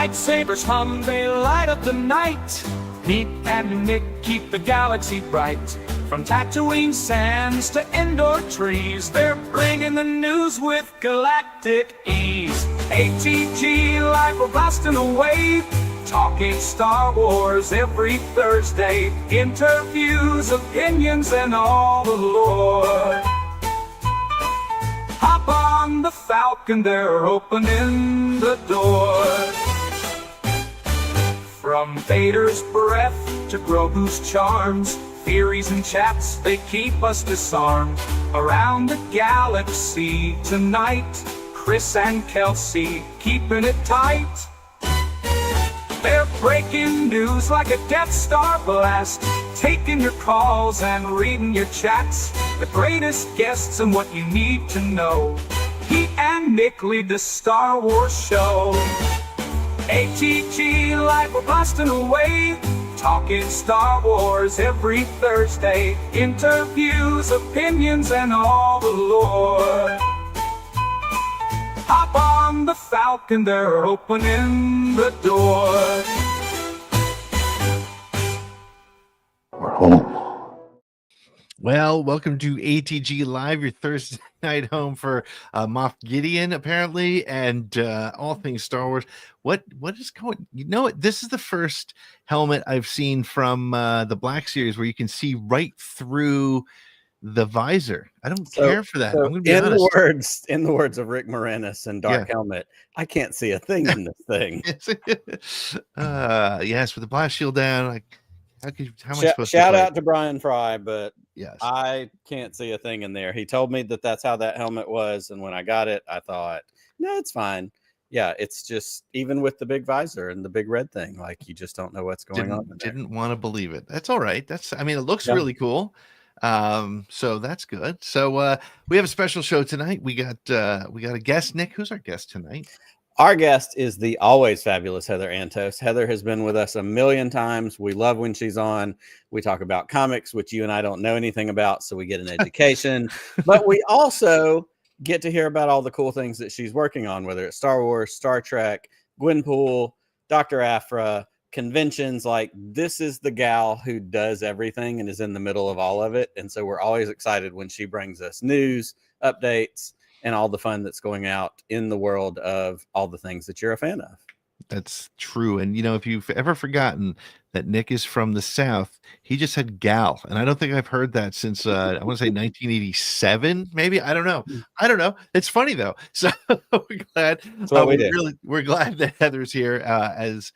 Lightsabers hum, they light up the night. Pete and Nick keep the galaxy bright. From Tatooine sands to indoor trees, they're bringing the news with galactic ease. ATGLive, we're blasting away, talking Star Wars every Thursday. Interviews, opinions, and all the lore. Hop on the Falcon, they're opening the door. From Vader's breath to Grogu's charms, theories and chats, they keep us disarmed. Around the galaxy tonight, Chris and Kelsey keeping it tight. They're breaking news like a Death Star blast, taking your calls and reading your chats. The greatest guests and what you need to know. Pete and Nick lead the Star Wars show. ATGLive, we're blasting away, talking Star Wars every Thursday. Interviews, opinions, and all the lore. Hop on the Falcon, they're opening the door. We're home. Well, welcome to ATGLive, your Thursday night home for Moff Gideon, apparently, and all things Star Wars. What is going? You know what? This is the first helmet I've seen from the Black Series where you can see right through the visor. I don't care for that. So I'm gonna be honest. in the words of Rick Moranis and Dark Helmet, I can't see a thing in this thing. Yes, with the blast shield down, how am I supposed shout to out to Brian Fry, but yes, I can't see a thing in there. He told me that that's how that helmet was, and when I got it, I thought, no, it's fine. Yeah, it's just even with the big visor and the big red thing, like you just don't know what's going on. Didn't want to believe it. That's all right. I mean, it looks really cool. So that's good. So we have a special show tonight. We got a guest. Nick, who's our guest tonight? Our guest is the always fabulous Heather Antos. Heather has been with us a million times. We love when she's on. We talk about comics, which you and I don't know anything about, so we get an education. But we also get to hear about all the cool things that she's working on, whether it's Star Wars, Star Trek, Gwenpool, Dr. Aphra, conventions. Like, this is the gal who does everything and is in the middle of all of it. And so we're always excited when she brings us news, updates, and all the fun that's going out in the world of all the things that you're a fan of. That's true. And, you know, if you've ever forgotten that Nick is from the South, he just said gal. And I don't think I've heard that since, I want to say 1987, maybe. I don't know. It's funny, though. So we're glad. We're glad that Heather's here, as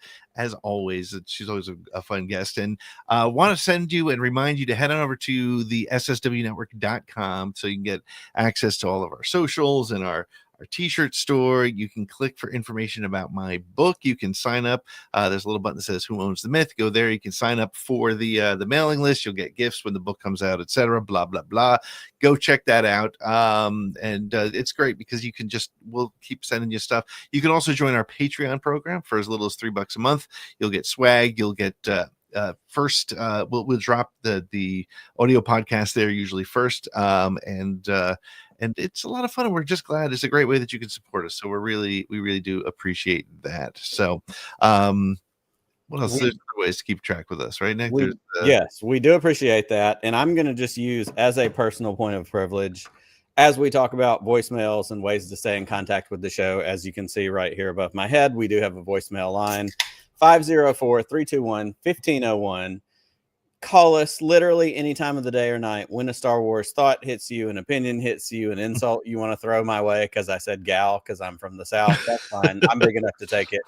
always. She's always a fun guest. And want to send you and remind you to head on over to the sswnetwork.com so you can get access to all of our socials and our t-shirt store. You can click for information about my book. You can sign up. There's a little button that says Who Owns the Myth. Go there. You can sign up for the mailing list. You'll get gifts when the book comes out, etc. Blah blah blah. Go check that out. And it's great because we'll keep sending you stuff. You can also join our Patreon program for as little as $3 a month. You'll get swag. You'll get first. We'll drop the audio podcast there usually first. And it's a lot of fun, and we're just glad. It's a great way that you can support us. So we really do appreciate that. So what else? There's other ways to keep track with us, right, Nick? Yes, we do appreciate that. And I'm going to just use as a personal point of privilege, as we talk about voicemails and ways to stay in contact with the show. As you can see right here above my head, we do have a voicemail line, 504-321-1501. Call us literally any time of the day or night when a Star Wars thought hits you, an opinion hits you, an insult you want to throw my way because I said gal because I'm from the South. That's fine. I'm big enough to take it.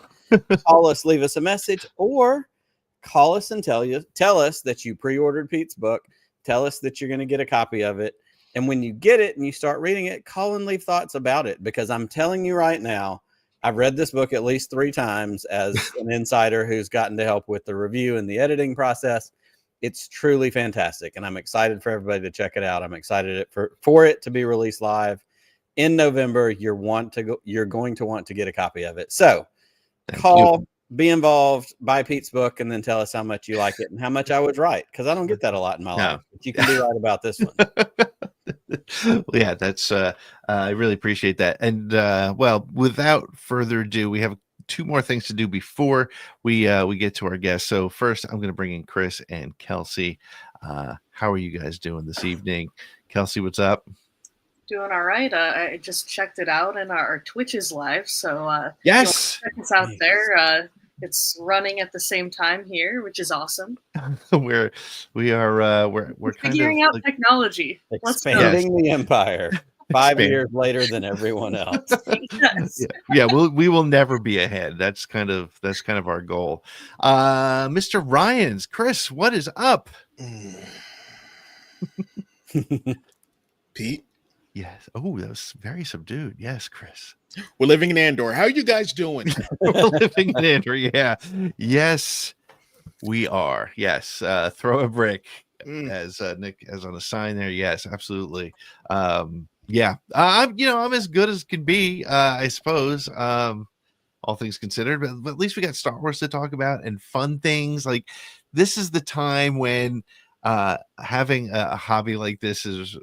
Call us, leave us a message, or call us and tell us that you pre-ordered Pete's book. Tell us that you're going to get a copy of it. And when you get it and you start reading it, call and leave thoughts about it, because I'm telling you right now, I've read this book at least 3 times as an insider who's gotten to help with the review and the editing process. It's truly fantastic, and I'm excited for everybody to check it out. I'm excited for it to be released live in November. You're going to want to get a copy of it. So call, be involved, buy Pete's book, and then tell us how much you like it and how much I was right, because I don't get that a lot in my life. But you can be right about this one. Well, yeah, that's I really appreciate that. And well, without further ado, we have two more things to do before we get to our guests. So first, I'm going to bring in Chris and Kelsey. How are you guys doing this evening? Kelsey, what's up? Doing all right. I just checked it out, and our Twitch is live. So Yes, check us out there. It's running at the same time here, which is awesome. we're Figuring out technology. Let's go. Expanding the empire 5 years later than everyone else. Yes. Yeah, we will never be ahead. That's kind of our goal. Mr. Ryans, Chris, what is up? Pete, Yes. Oh, that was very subdued. Yes, Chris. we're living in Andor. How are you guys doing? We're living in Andor. Yeah. Yes, we are. Yes. Throw a brick, as Nick has on a sign there. Yes, absolutely. Yeah. I'm as good as can be, I suppose. All things considered, but at least we got Star Wars to talk about and fun things. Like, this is the time when having a hobby like this is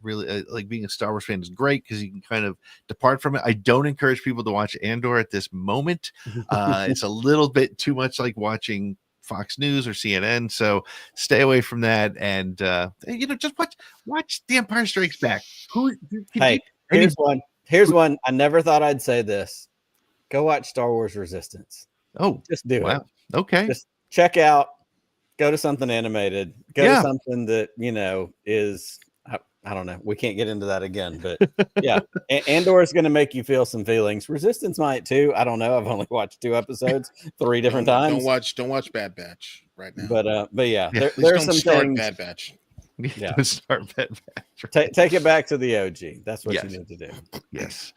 really like being a Star Wars fan is great because you can kind of depart from it. I don't encourage people to watch Andor at this moment. It's a little bit too much like watching Fox News or CNN, so stay away from that. And just watch The Empire Strikes Back. Here's one. I never thought I'd say this. Go watch Star Wars Resistance. Oh, just do it. Okay. Just check out. Go to something animated. Go to something that is. I don't know. We can't get into that again, but yeah, Andor is going to make you feel some feelings. Resistance might too. I don't know. I've only watched 2 episodes 3 different times. Don't watch Bad Batch right now. But yeah, there's some things. Bad Batch. Yeah, don't start Bad Batch. Right? Take it back to the OG. That's what you need to do. Yes.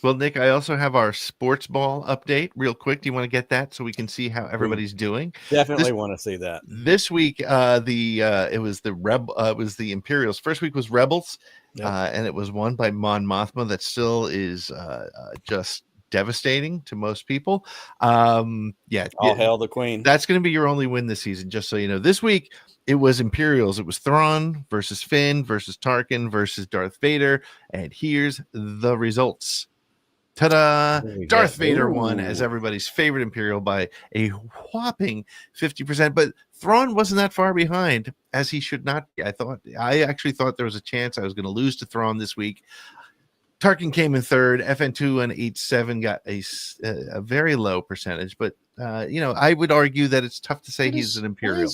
Well, Nick, I also have our Sportsball update real quick. Do you want to get that so we can see how everybody's doing? Definitely want to see that. This week, it was the Imperials. First week was Rebels, and it was won by Mon Mothma. That still is just devastating to most people. All hail the Queen. That's going to be your only win this season, just so you know. This week, it was Imperials. It was Thrawn versus Finn versus Tarkin versus Darth Vader. And here's the results. Ta-da! Darth Vader won as everybody's favorite Imperial by a whopping 50%. But Thrawn wasn't that far behind, as he should not be. I actually thought there was a chance I was going to lose to Thrawn this week. Tarkin came in third. FN2 and 87 got a very low percentage. But I would argue that it's tough to say he's an Imperial.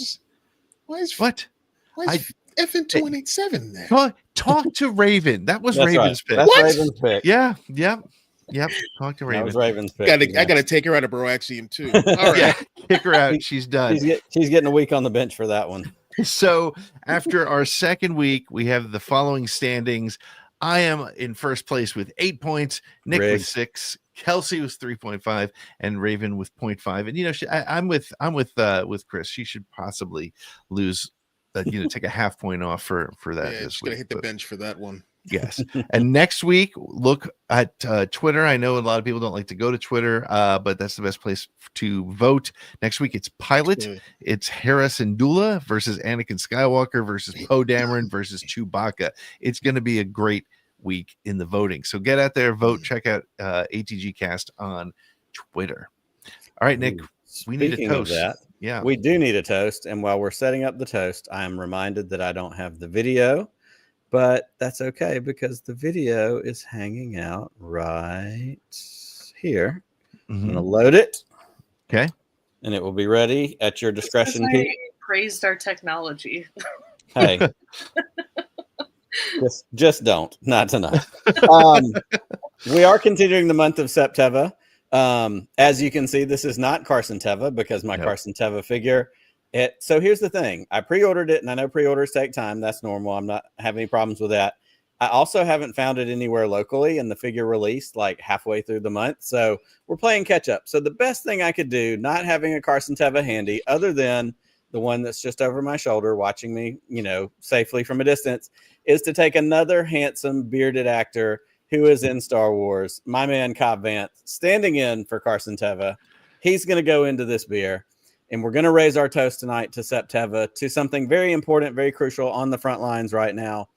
Why is FN2 and 87 there? Talk to Raven. That was Raven's pick. That's Raven's pick. Yeah. Yep. Talk to Raven. That was Raven's pick. I gotta take her out of Broaxium too. All right. Yeah, kick her out. She's done. She's getting a week on the bench for that one. So after our second week, we have the following standings. I am in first place with 8 points. Nick with 6. Kelsey was 3.5, and Raven with 0.5. And I'm with Chris. She should possibly lose. Take a half point off for that. Yeah, she's gonna hit the bench for that one. Yes. And next week, look at Twitter. I know a lot of people don't like to go to Twitter, but that's the best place to vote. Next week, it's Pilot. It's Hera Syndulla versus Anakin Skywalker versus Poe Dameron versus Chewbacca. It's going to be a great week in the voting. So get out there, vote. Check out ATG Cast on Twitter. All right, Nick, we need a toast. Yeah, we do need a toast. And while we're setting up the toast, I am reminded that I don't have the video. But that's okay because the video is hanging out right here. I'm going to load it. Okay. And it will be ready at your discretion. I praised our technology. Hey. just don't. Not tonight. We are continuing the month of Septeva. As you can see, this is not Carson Teva because my Carson Teva figure. So here's the thing. I pre-ordered it, and I know pre-orders take time. That's normal. I'm not having any problems with that. I also haven't found it anywhere locally, and the figure released like halfway through the month. So we're playing catch up. So the best thing I could do, not having a Carson Teva handy, other than the one that's just over my shoulder watching me, safely from a distance, is to take another handsome bearded actor who is in Star Wars, my man Cobb Vanth, standing in for Carson Teva. He's going to go into this beer. And we're going to raise our toast tonight to Septeva, to something very important, very crucial on the front lines right now.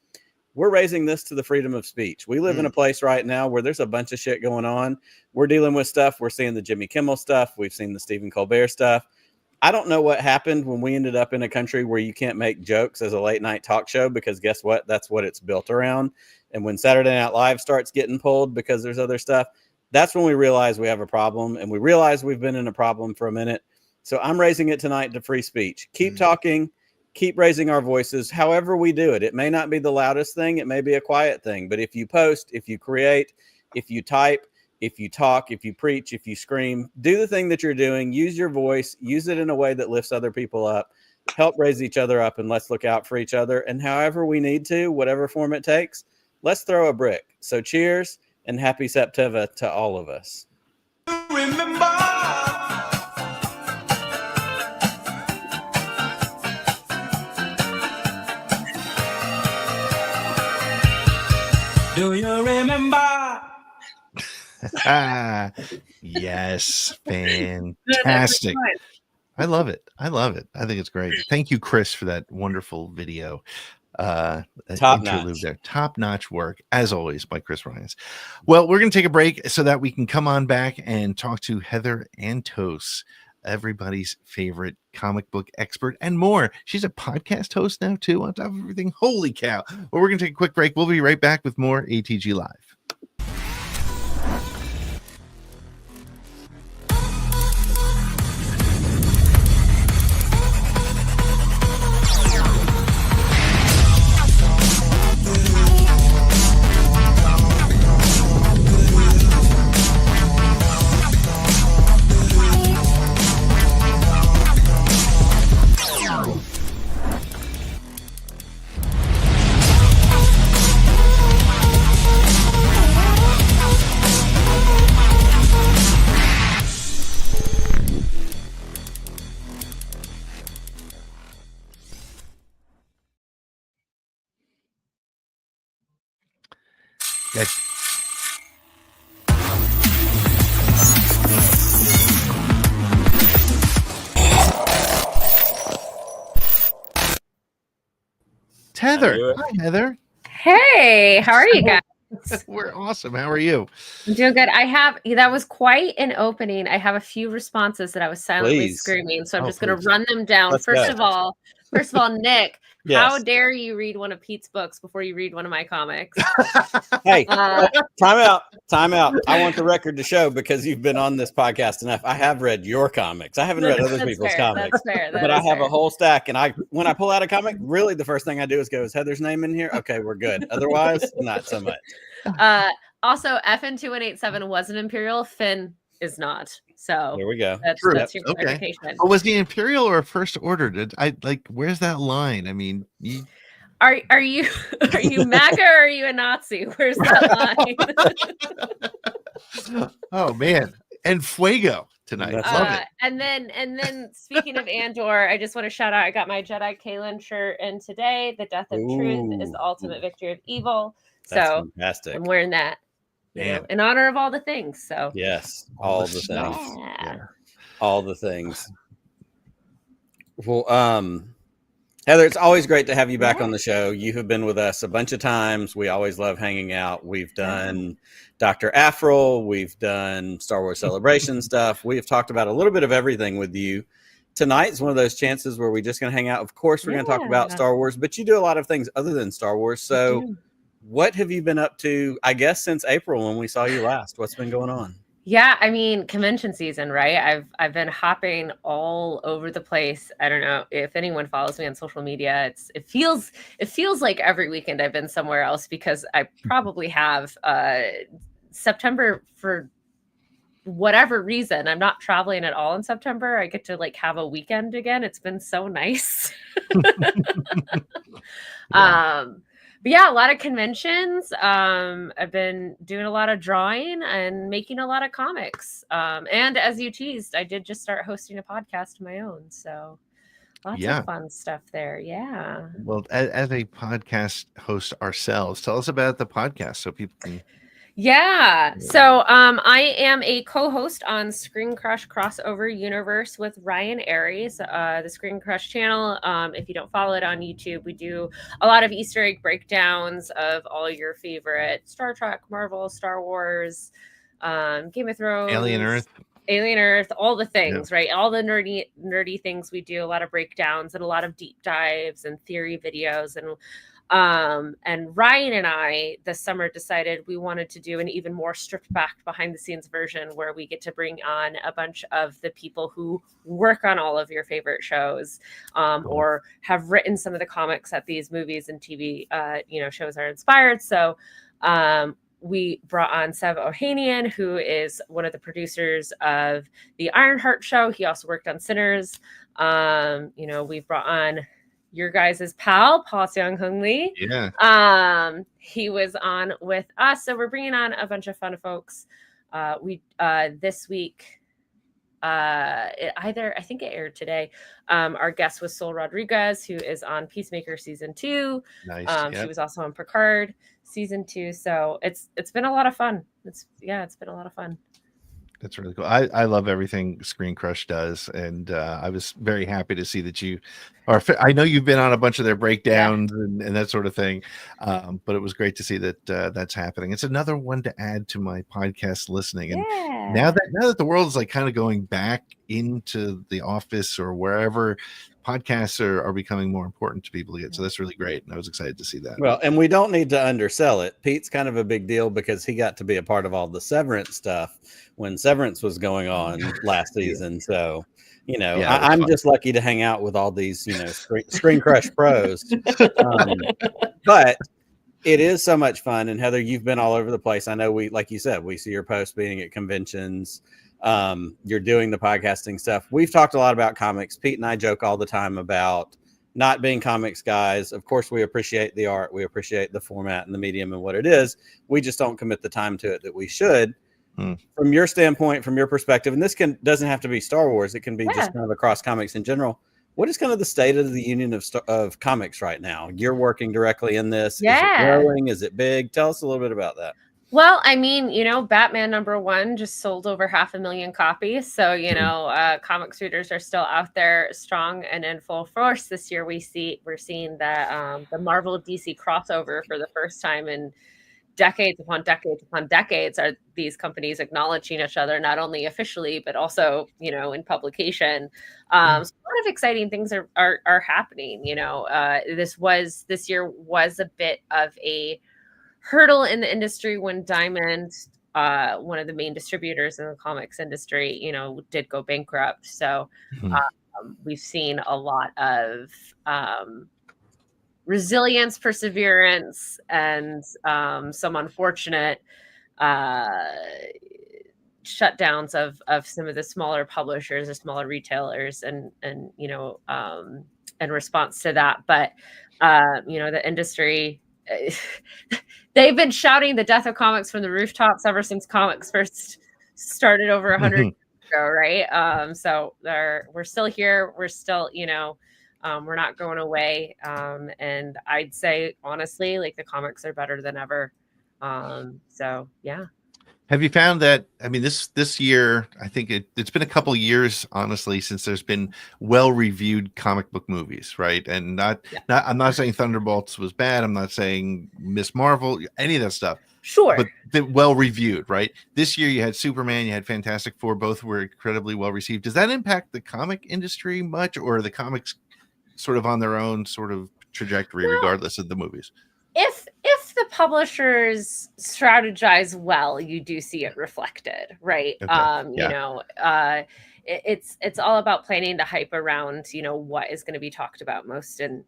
we're raising this to the freedom of speech. We live in a place right now where there's a bunch of shit going on. We're dealing with stuff. We're seeing the Jimmy Kimmel stuff. We've seen the Stephen Colbert stuff. I don't know what happened when we ended up in a country where you can't make jokes as a late night talk show, because guess what? That's what it's built around. And when Saturday Night Live starts getting pulled because there's other stuff, that's when we realize we have a problem, and we realize we've been in a problem for a minute. So I'm raising it tonight to free speech. Keep talking, keep raising our voices, however we do it. It may not be the loudest thing. It may be a quiet thing, but if you post, if you create, if you type, if you talk, if you preach, if you scream, do the thing that you're doing, use your voice, use it in a way that lifts other people up, help raise each other up, and let's look out for each other. And however we need to, whatever form it takes, let's throw a brick. So cheers and happy Septeva to all of us. Remember. Do you remember? Yes, fantastic. I love it. I think it's great. Thank you, Chris, for that wonderful video. Top-notch work, as always, by Chris Ryans. Well, we're going to take a break so that we can come on back and talk to Heather Antos, everybody's favorite comic book expert, and more. She's a podcast host now, too, on top of everything. Holy cow. Well, we're going to take a quick break. We'll be right back with more ATG Live. Heather. Hi, Heather. Hey, how are you guys? We're awesome. How are you? I'm doing good. That was quite an opening. I have a few responses that I was silently screaming, so I'm just going to run them down. First of all, Nick, how dare you read one of Pete's books before you read one of my comics? Hey, time out. I want the record to show, because you've been on this podcast enough. I have read your comics. I haven't read other people's comics. That's fair. But I have a whole stack, and when I pull out a comic, really the first thing I do is go, is Heather's name in here? Okay, we're good. Otherwise, not so much. Also, FN2187 was an Imperial. Finn is not. So there we go. That's your clarification. But was the Imperial or First Order? Where's that line? I mean, are you MAGA or are you a Nazi? Where's that line? Oh man, and Fuego tonight. Love it. And then speaking of Andor, I just want to shout out. I got my Jedi Kaylin shirt in today. The death of truth is the ultimate victory of evil. That's fantastic. I'm wearing that. In honor of all the things. So yes, all the things. Yeah. All the things. Well, Heather, it's always great to have you back on the show. You have been with us a bunch of times. We always love hanging out. We've done Dr. Afrel. We've done Star Wars Celebration stuff. We have talked about a little bit of everything with you. Tonight's one of those chances where we're just going to hang out. Of course, we're going to talk about Star Wars, but you do a lot of things other than Star Wars. So what have you been up to, I guess, since April when we saw you last? What's been going on? Yeah, I mean, convention season, right? I've been hopping all over the place. I don't know if anyone follows me on social media. It feels like every weekend I've been somewhere else, because I probably have September, for whatever reason, I'm not traveling at all in September. I get to have a weekend again. It's been so nice. But yeah, a lot of conventions. I've been doing a lot of drawing and making a lot of comics. And as you teased, I did just start hosting a podcast of my own. So lots of fun stuff there. Yeah. Well, as a podcast host ourselves, tell us about the podcast so people can. Yeah. So I am a co-host on Screen Crush Crossover Universe with Ryan Aries, the Screen Crush channel. If you don't follow it on YouTube, we do a lot of Easter egg breakdowns of all your favorite Star Trek, Marvel, Star Wars, Game of Thrones, Alien Earth, all the things, right? All the nerdy things we do, a lot of breakdowns and a lot of deep dives and theory videos. And Ryan and I this summer decided we wanted to do an even more stripped back behind the scenes version where we get to bring on a bunch of the people who work on all of your favorite shows, or have written some of the comics that these movies and TV shows are inspired. So we brought on Sev Ohanian, who is one of the producers of the Ironheart show. He also worked on Sinners. We've brought on your guys' pal, Paul Seong-Hung Lee. Yeah. He was on with us. So we're bringing on a bunch of fun folks. This week, I think it aired today. Our guest was Sol Rodriguez, who is on Peacemaker season 2. Nice. She was also on Picard season 2. So it's been a lot of fun. It's been a lot of fun. That's really cool. I love everything Screen Crush does, and I was very happy to see that you are. I know you've been on a bunch of their breakdowns and that sort of thing, but it was great to see that that's happening. It's another one to add to my podcast listening. And now that the world is like kind of going back into the office or wherever, podcasts are becoming more important to people again. So that's really great, and I was excited to see that. Well, and we don't need to undersell it. Pete's kind of a big deal because he got to be a part of all the Severance stuff when Severance was going on last season. So, I'm just lucky to hang out with all these, Screen Crush pros. But it is so much fun. And Heather, you've been all over the place. I know like you said, we see your posts being at conventions. You're doing the podcasting stuff. We've talked a lot about comics. Pete and I joke all the time about not being comics guys. Of course, we appreciate the art. We appreciate the format and the medium and what it is. We just don't commit the time to it that we should. From your standpoint, from your perspective, and this doesn't have to be Star Wars. It can be just kind of across comics in general. What is kind of the state of the union of comics right now? You're working directly in this. Yeah. Is it growing? Is it big? Tell us a little bit about that. Well, I mean, Batman #1 just sold over 500,000 copies. So, comics readers are still out there strong and in full force. This year, we're seeing the Marvel DC crossover for the first time in decades upon decades upon decades. Are these companies acknowledging each other, not only officially, but also, in publication. So a lot of exciting things are happening. This year was a bit of a hurdle in the industry when Diamond, one of the main distributors in the comics industry, did go bankrupt. So we've seen a lot of resilience, perseverance, and some unfortunate shutdowns of some of the smaller publishers or smaller retailers, and in response to that. But the industry, they've been shouting the death of comics from the rooftops ever since comics first started over 100 years ago, right? So we're still here. We're still, we're not going away. And I'd say, honestly, like, the comics are better than ever. So, yeah. Have you found that, I mean, this year, I think it's been a couple years, honestly, since there's been well-reviewed comic book movies, right? And I'm not saying Thunderbolts was bad. I'm not saying Miss Marvel, any of that stuff. Sure. But they're well-reviewed, right? This year you had Superman, you had Fantastic Four, both were incredibly well-received. Does that impact the comic industry much, or are the comics sort of on their own sort of trajectory, regardless of the movies? If the publishers strategize well, you do see it reflected, right? Okay. It's all about planning to hype around, what is going to be talked about most in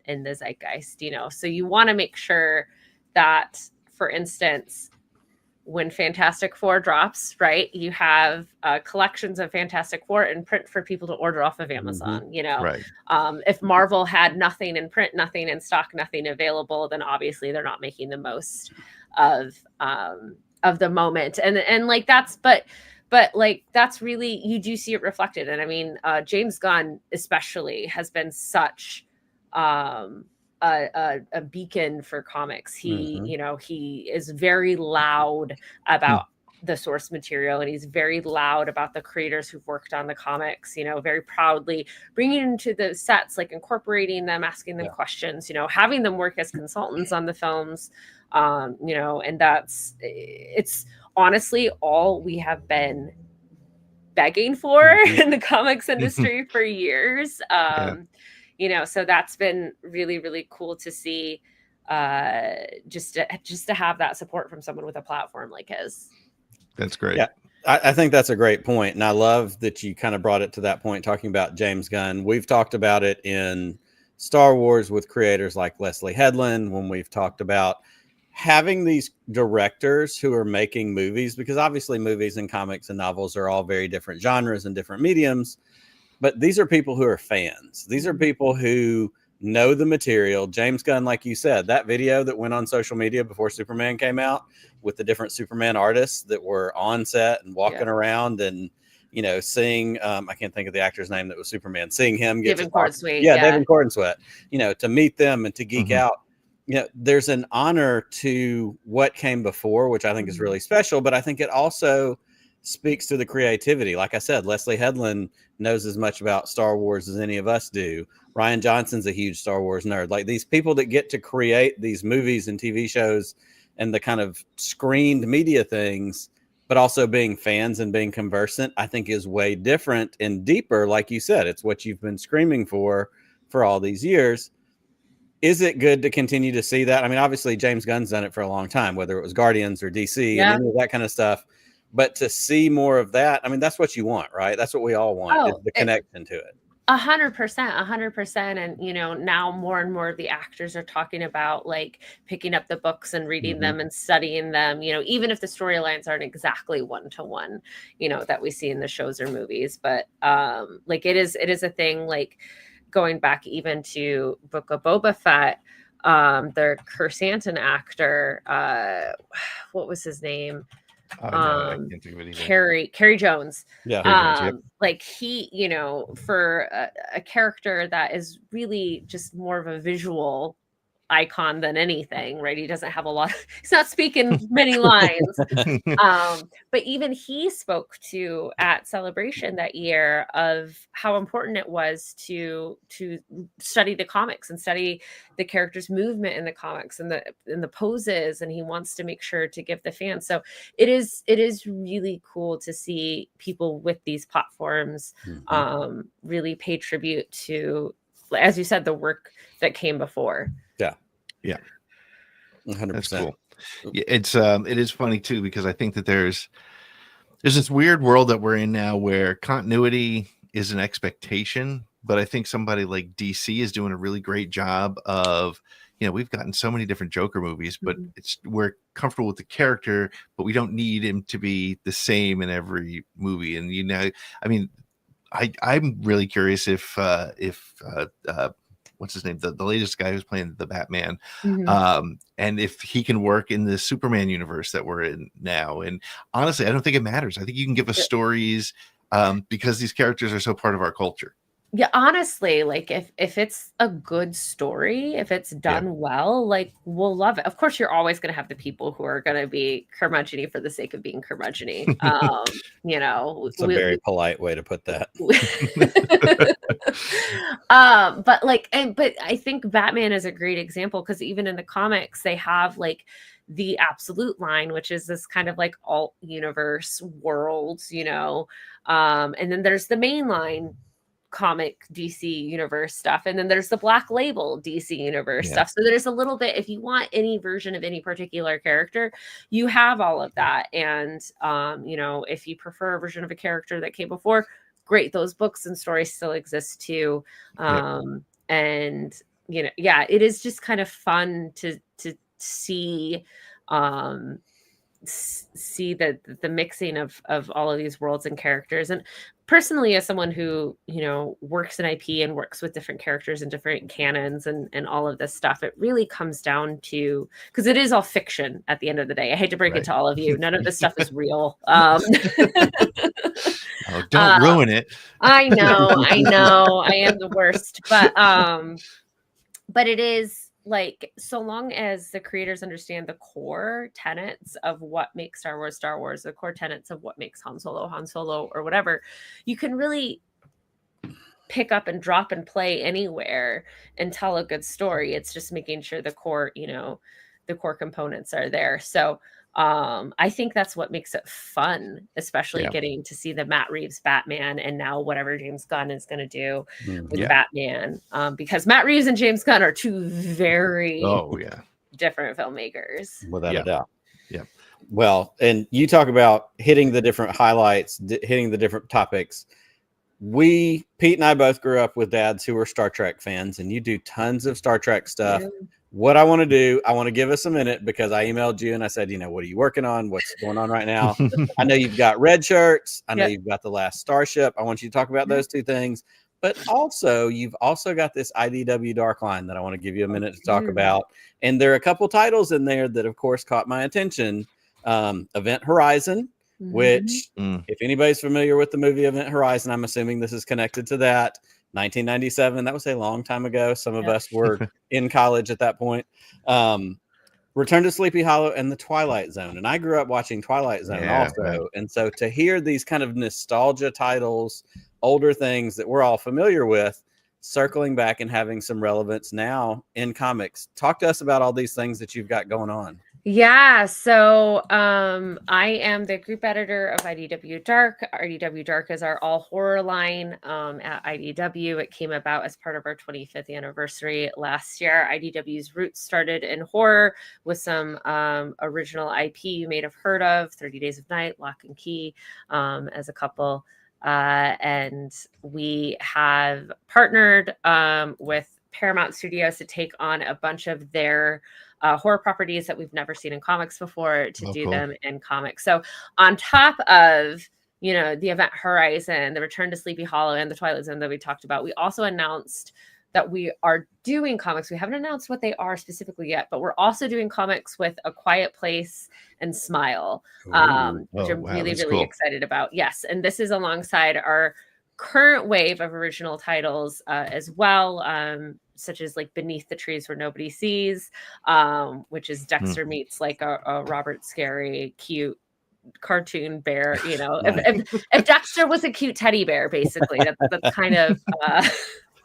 the zeitgeist, so you want to make sure that, for instance, when Fantastic Four drops, right, you have collections of Fantastic Four in print for people to order off of Amazon. Right. If Marvel had nothing in print, nothing in stock, nothing available, then obviously they're not making the most of the moment. And like that's, but like that's really, you do see it reflected. And I mean, James Gunn especially has been such a beacon for comics. He, you know, he is very loud about the source material, and he's very loud about the creators who've worked on the comics, you know, very proudly bringing into the sets, like incorporating them, asking them questions, you know, having them work as consultants on the films, you know, and it's honestly all we have been begging for in the comics industry for years. You know, so that's been really, really cool to see, just to have that support from someone with a platform like his. That's great. Yeah, I think that's a great point. And I love that you kind of brought it to that point, talking about James Gunn. We've talked about it in Star Wars with creators like Leslie Headland, when we've talked about having these directors who are making movies, because obviously movies and comics and novels are all very different genres and different mediums. But these are people who are fans. These are people who know the material. James Gunn, like you said, that video that went on social media before Superman came out with the different Superman artists that were on set and walking around and, you know, seeing, I can't think of the actor's name that was Superman, seeing him get David Cornsweet. David Cornsweet, you know, to meet them and to geek out. You know, there's an honor to what came before, which I think is really special, but I think it also speaks to the creativity. Like I said, Leslie Headland knows as much about Star Wars as any of us do. Ryan Johnson's a huge Star Wars nerd. Like, these people that get to create these movies and TV shows and the kind of screened media things, but also being fans and being conversant, I think is way different and deeper. Like you said, it's what you've been screaming for all these years. Is it good to continue to see that? I mean, obviously James Gunn's done it for a long time, whether it was Guardians or DC and any of that kind of stuff. But to see more of that, I mean, that's what you want, right? That's what we all want, is the connection to it. 100%. And, you know, now more and more of the actors are talking about, like, picking up the books and reading them and studying them, you know, even if the storylines aren't exactly one-to-one, you know, that we see in the shows or movies. But like, it is a thing, like, going back even to Book of Boba Fett, the Kersantin actor, what was his name? I can't think of it either. Carrie Jones. Yeah. Like, he, you know, for a character that is really just more of a visual icon than anything, right? He doesn't have he's not speaking many lines. But even he spoke to at Celebration that year of how important it was to study the comics and study the characters' movement in the comics and the poses, and he wants to make sure to give the fans. So it is really cool to see people with these platforms really pay tribute to, as you said, the work that came before. Yeah. 100%. That's cool. Yeah, it is funny too, because I think that there's this weird world that we're in now where continuity is an expectation, but I think somebody like DC is doing a really great job of, you know, we've gotten so many different Joker movies, but we're comfortable with the character, but we don't need him to be the same in every movie. And, you know, I mean, I'm really curious if what's his name? The latest guy who's playing the Batman. And if he can work in the Superman universe that we're in now. And honestly, I don't think it matters. I think you can give us stories because these characters are so part of our culture. Yeah, honestly, like, if it's a good story, if it's done well, like, we'll love it. Of course, you're always going to have the people who are going to be curmudgeon-y for the sake of being curmudgeon-y. You know, it's a very polite way to put that. But I think Batman is a great example, because even in the comics, they have, like, the absolute line, which is this kind of like alt universe worlds, you know, and then there's the mainline comic DC universe stuff, and then there's the black label DC universe stuff. So there's a little bit, if you want any version of any particular character, you have all of that. And you know, if you prefer a version of a character that came before, great, those books and stories still exist too. And you know, it is just kind of fun to see the mixing of all of these worlds and characters. And personally, as someone who, you know, works in IP and works with different characters and different canons and all of this stuff, it really comes down to, because it is all fiction at the end of the day. I hate to break it to all of you, none of this stuff is real. Don't ruin it. I know I am the worst, but it is like, so long as the creators understand the core tenets of what makes Star Wars, the core tenets of what makes Han Solo, or whatever, you can really pick up and drop and play anywhere and tell a good story. It's just making sure the core, the core components are there. So I think that's what makes it fun, especially getting to see the Matt Reeves Batman and now whatever James Gunn is going to do with Batman, because Matt Reeves and James Gunn are two very different filmmakers. Without a doubt. Yeah. Well, and you talk about hitting the different highlights, hitting the different topics. Pete and I both grew up with dads who were Star Trek fans, and you do tons of Star Trek stuff. Yeah. What I want to do, I want to give us a minute because I emailed you and I said, what are you working on? What's going on right now? I know you've got red shirts. I know you've got The Last Starship. I want you to talk about those two things. But also, you've also got this IDW Dark Line that I want to give you a minute to talk about. And there are a couple titles in there that, of course, caught my attention. Event Horizon, which, if anybody's familiar with the movie Event Horizon, I'm assuming this is connected to that. 1997, that was a long time ago. Some of us were in college at that point. Return to Sleepy Hollow and The Twilight Zone. And I grew up watching Twilight Zone also. Right. And so to hear these kind of nostalgia titles, older things that we're all familiar with, circling back and having some relevance now in comics. Talk to us about all these things that you've got going on. Yeah, so I am the group editor of IDW Dark. IDW Dark is our all horror line at IDW. It came about as part of our 25th anniversary last year. IDW's roots started in horror with some original IP you may have heard of, 30 Days of Night, Lock and Key, as a couple. And we have partnered with Paramount Studios to take on a bunch of their horror properties that we've never seen in comics before to do them in comics. So on top of, the Event Horizon, the Return to Sleepy Hollow, and the Twilight Zone that we talked about, we also announced that we are doing comics. We haven't announced what they are specifically yet, but we're also doing comics with A Quiet Place and Smile, which I'm really excited about. Yes. And this is alongside our current wave of original titles as well, such as like Beneath the Trees Where Nobody Sees, which is Dexter meets like a Robert Scary cute cartoon bear. If Dexter was a cute teddy bear, basically, that's kind of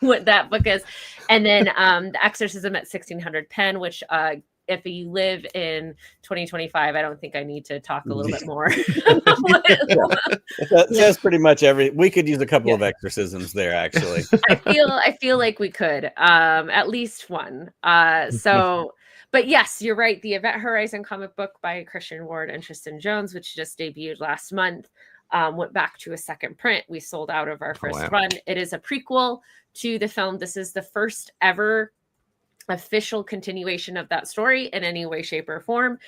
what that book is. And then The Exorcism at 1600 Penn, which if you live in 2025, I don't think I need to talk a little bit more. That's pretty much we could use a couple of exorcisms there, actually. I feel like we could, at least one. But yes, you're right. The Event Horizon comic book by Christian Ward and Tristan Jones, which just debuted last month, went back to a second print. We sold out of our first run. It is a prequel to the film. This is the first ever official continuation of that story in any way, shape, or form,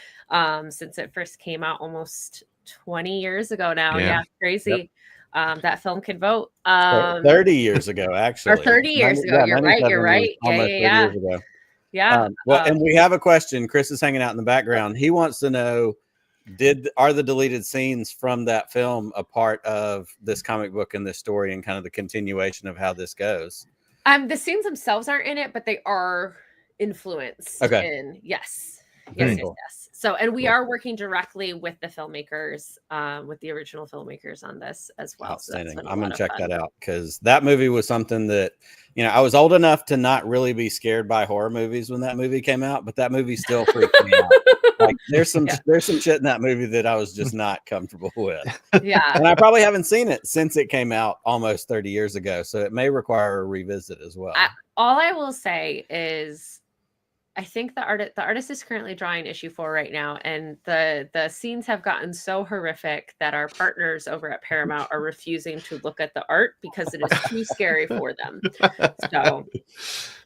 since it first came out almost 20 years ago now. Yeah, crazy. That film can vote. 30 years ago, actually. Or 30 years ago. You're right. Yeah. Yeah. And we have a question. Chris is hanging out in the background. He wants to know, are the deleted scenes from that film a part of this comic book and this story and kind of the continuation of how this goes? The scenes themselves aren't in it, but they are influenced in. Yes. So, and we are working directly with the filmmakers, with the original filmmakers on this as well. Outstanding. So I'm going to check that out because that movie was something that, I was old enough to not really be scared by horror movies when that movie came out, but that movie still freaked me out. Like there's some shit in that movie that I was just not comfortable with. Yeah. And I probably haven't seen it since it came out almost 30 years ago. So it may require a revisit as well. All I will say is, I think the artist is currently drawing issue 4 right now, and the scenes have gotten so horrific that our partners over at Paramount are refusing to look at the art because it is too scary for them. So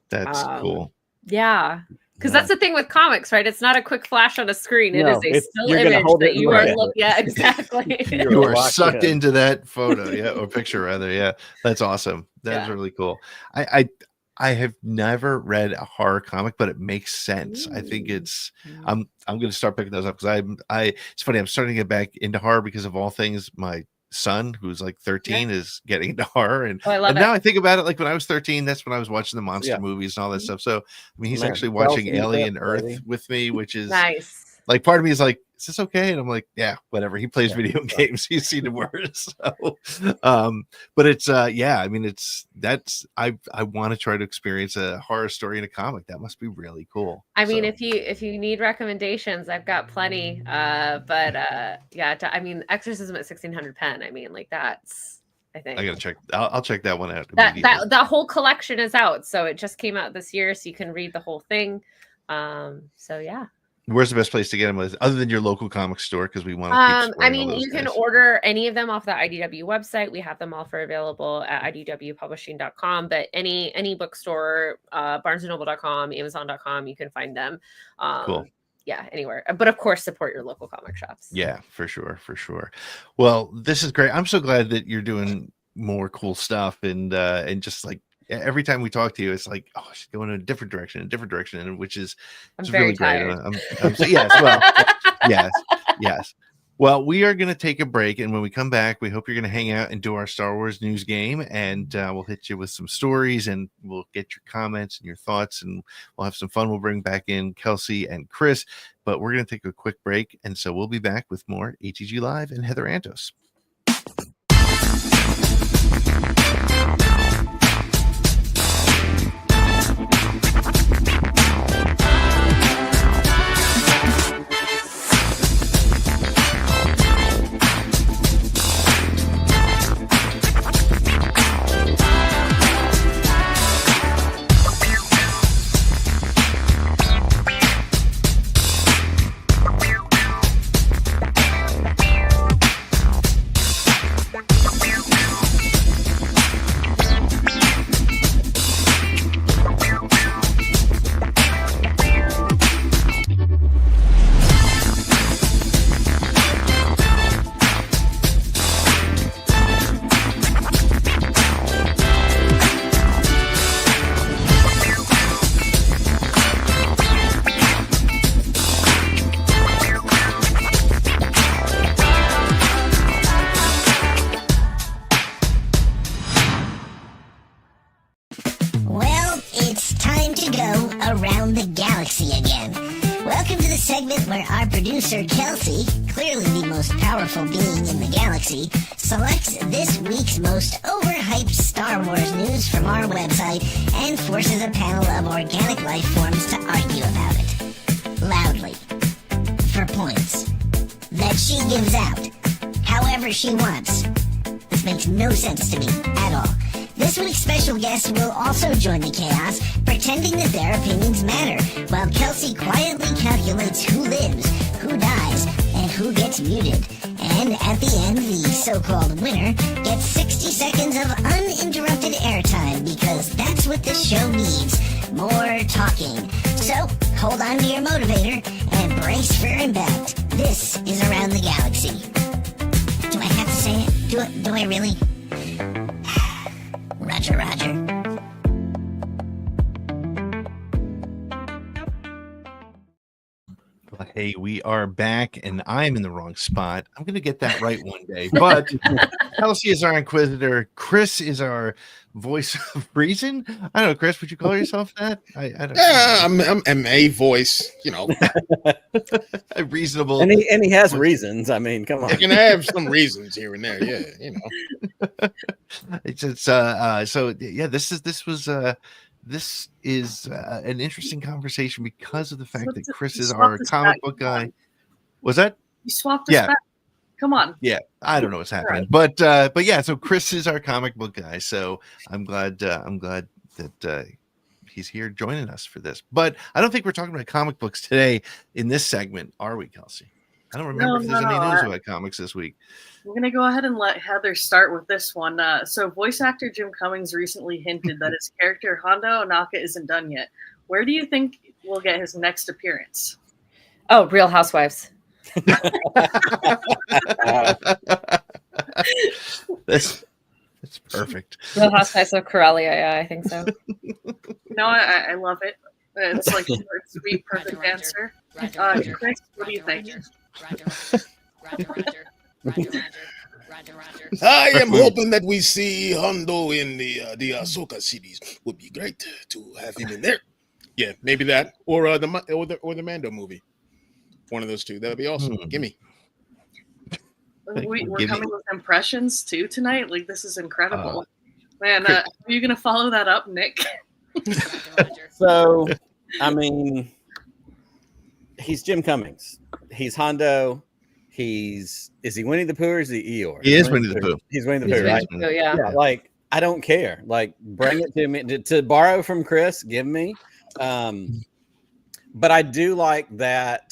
that's cool. Yeah. Because that's the thing with comics, right? It's not a quick flash on a screen. It is a still image that you are looking. Yeah, exactly. You are sucked into that photo, or picture rather. Yeah, that's awesome. That's really cool. I have never read a horror comic, but it makes sense. I think I'm going to start picking those up because it's funny. I'm starting to get back into horror because of all things. My son, who's like 13, is getting into horror. And, I love and it. now I think about it, like when I was 13, that's when I was watching the monster movies and all that stuff. So I mean, he's actually watching Alien Earth with me, which is nice. Like part of me is like, is this okay? And I'm like, yeah, whatever. He plays video games. He's seen it worse. So, but it's I mean, I want to try to experience a horror story in a comic. That must be really cool. I mean, if you need recommendations, I've got plenty. I mean, Exorcism at 1600 Pen. I mean, like that's, I think I gotta check. I'll check that one out. That whole collection is out, so it just came out this year, so you can read the whole thing. So yeah. Where's the best place to get them other than your local comic store? Because we want to I mean, you can order any of them off the IDW website. We have them all for available at idwpublishing.com, but any bookstore, barnesandnoble.com, amazon.com, you can find them. Cool. Yeah, anywhere. But of course, support your local comic shops. Yeah, for sure. Well, this is great. I'm so glad that you're doing more cool stuff and just like every time we talk to you, it's like, oh, she's going in a different direction, and which is really tired. Great. Yes. Well, we are going to take a break, and when we come back, we hope you're going to hang out and do our Star Wars news game, and we'll hit you with some stories, and we'll get your comments and your thoughts, and we'll have some fun. We'll bring back in Kelsey and Chris, but we're going to take a quick break, and so we'll be back with more ATG Live and Heather Antos. Producer Kelsey, clearly the most powerful being in the galaxy, selects this week's most overhyped Star Wars news from our website and forces a panel of organic life forms to argue about it. Loudly. For points. That she gives out. However she wants. This makes no sense to me at all. This week's special guest will also join the chaos, pretending that their opinions matter, while Kelsey quietly calculates who lives, who dies, and who gets muted. And at the end, the so-called winner gets 60 seconds of uninterrupted airtime, because that's what this show needs. More talking. So, hold on to your motivator and brace for impact. This is Around the Galaxy. Do I have to say it? Do I really? Roger. Well, hey, we are back, and I'm in the wrong spot. I'm going to get that right one day. But Kelsey is our inquisitor. Chris is our voice of reason. I don't know, Chris, would you call yourself that? I don't know. I'm a voice, a reasonable. And he has reasons. I mean, come on. You can have some reasons here and there. Yeah, This is an interesting conversation because of the fact that Chris is our comic book guy. Was that? You swapped us back. Come on. Yeah, I don't know what's happening, but yeah. So Chris is our comic book guy. So I'm glad that he's here joining us for this. But I don't think we're talking about comic books today in this segment, are we, Kelsey? I don't remember if there's any news about comics this week. We're going to go ahead and let Heather start with this one. So voice actor Jim Cummings recently hinted that his character Hondo Ohnaka isn't done yet. Where do you think we'll get his next appearance? Oh, Real Housewives. That's perfect. Real Housewives of Corellia, yeah, I think so. I love it. It's like short, sweet, perfect answer. Chris, what do you think? Roger. I am hoping that we see Hondo in the Ahsoka series. Would be great to have him in there. Yeah, maybe that or the Mando movie. One of those two. That'd be awesome. Gimme. We're coming with impressions too tonight. Like, this is incredible. Man, are you going to follow that up, Nick? So, I mean, he's Jim Cummings. He's Hondo. Is he Winnie the Pooh or is he Eeyore? He is Winnie the Pooh. He's Winnie the Pooh, right? Oh, yeah. Like, I don't care. Like, bring it to me. To borrow from Chris, give me. But I do like that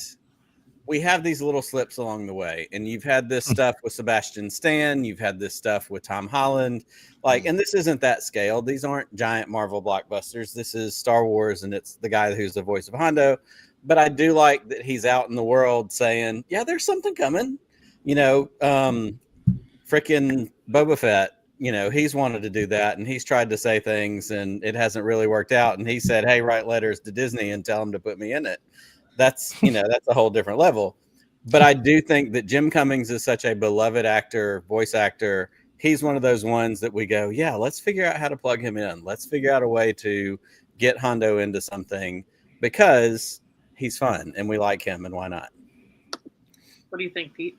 we have these little slips along the way. And you've had this stuff with Sebastian Stan. You've had this stuff with Tom Holland. Like, and this isn't that scale. These aren't giant Marvel blockbusters. This is Star Wars, and it's the guy who's the voice of Hondo. But I do like that he's out in the world saying, yeah, there's something coming. You know, freaking Boba Fett, you know, he's wanted to do that, and he's tried to say things, and it hasn't really worked out. And he said, hey, write letters to Disney and tell them to put me in it. That's, you know, that's a whole different level. But I do think that Jim Cummings is such a beloved actor, voice actor. He's one of those ones that we go, yeah, let's figure out how to plug him in. Let's figure out a way to get Hondo into something because he's fun and we like him, and why not? What do you think, Pete?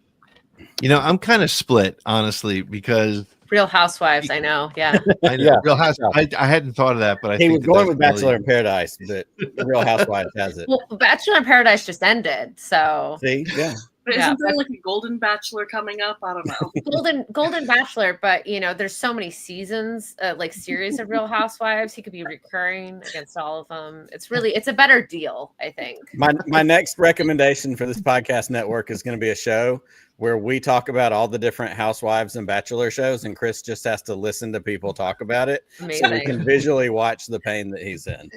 You know, I'm kind of split, honestly, because Real Housewives, I know. Yeah. I know, Yeah. Real Housewives. I hadn't thought of that, but I He think was that going that's with Bachelor really- in Paradise, but the Real Housewives has it. Well, Bachelor in Paradise just ended, so See? Yeah. But Yeah, isn't there like a Golden Bachelor coming up? I don't know. Golden Bachelor, but you know, there's so many seasons, like series of Real Housewives. He could be recurring against all of them. It's a better deal, I think. My next recommendation for this podcast network is going to be a show where we talk about all the different housewives and bachelor shows, and Chris just has to listen to people talk about it so we Amazing. can visually watch the pain that he's in.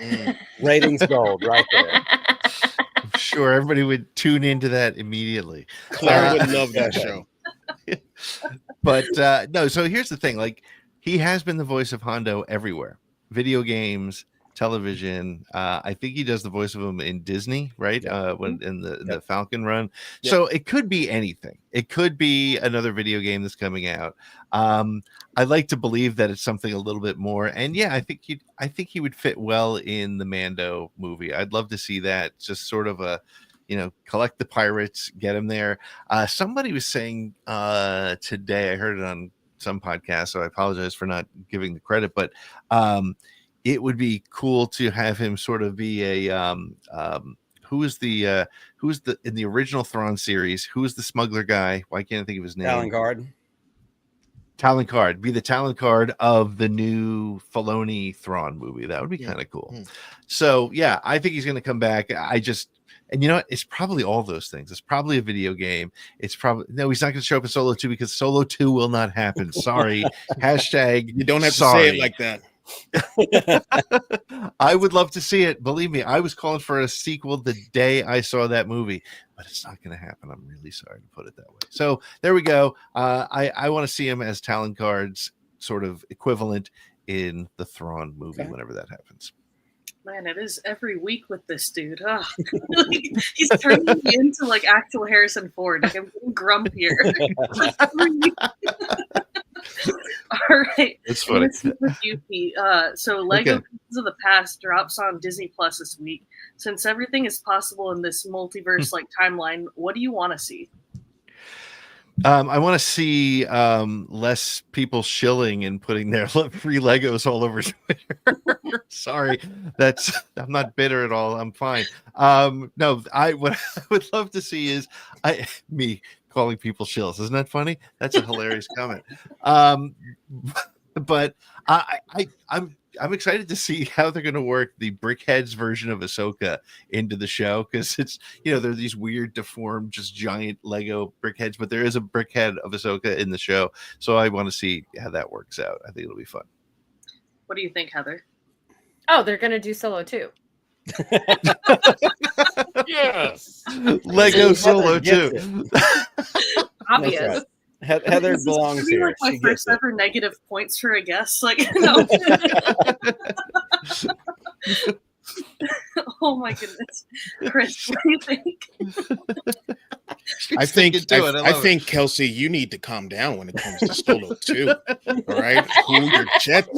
Ratings gold right there. I'm sure everybody would tune into that immediately. Claire would love that show. But no, so here's the thing. Like, he has been the voice of Hondo everywhere. Video games, television. I think he does the voice of him in Disney, right? When in the Falcon run. Yep. So it could be anything. It could be another video game that's coming out. I'd like to believe that it's something a little bit more. And yeah, I think he would fit well in the Mando movie. I'd love to see that. Just sort of a, you know, collect the pirates, get him there. Somebody was saying today, I heard it on some podcast, so I apologize for not giving the credit, but it would be cool to have him sort of be a who is the in the original Thrawn series, who is the smuggler guy? Why can't I think of his name? Talon Card. Be the Talon Card of the new Filoni Thrawn movie. That would be kind of cool. So yeah, I think he's going to come back. And you know what? It's probably all those things. It's probably a video game. It's probably no. He's not going to show up in Solo 2 because Solo 2 will not happen. Sorry. Hashtag. You don't have sorry. to say it like that. I would love to see it. Believe me, I was calling for a sequel the day I saw that movie, but it's not going to happen. I'm really sorry to put it that way. So there we go. I want to see him as Talon Card's sort of equivalent in the Thrawn movie whenever that happens. Man, it is every week with this dude. Ugh. He's turning me into like actual Harrison Ford. Like, I'm getting grumpier. All right. It's funny. Let's start with you, Pete. So Lego Pieces of the Past drops on Disney Plus this week. Since everything is possible in this multiverse like timeline, what do you want to see? I want to see less people shilling and putting their free Legos all over Twitter. Sorry, I'm not bitter at all. I'm fine. No, what I would love to see is me calling people shills. Isn't that funny? That's a hilarious comment. But I'm excited to see how they're going to work the Brickheads version of Ahsoka into the show, because it's, you know, they're these weird, deformed, just giant Lego brickheads, but there is a brickhead of Ahsoka in the show, so I want to see how that works out. I think it'll be fun. What do you think, Heather? Oh, they're gonna do Solo too. Yes. Lego Solo too. Obvious. Heather belongs This is here. like my She first gets it. ever negative points for a guess. Like, no. Oh my goodness, Chris, what do you think? I think sticking to it. I love it. think Kelsey, you need to calm down when it comes to Solo too. All right, cool your jets,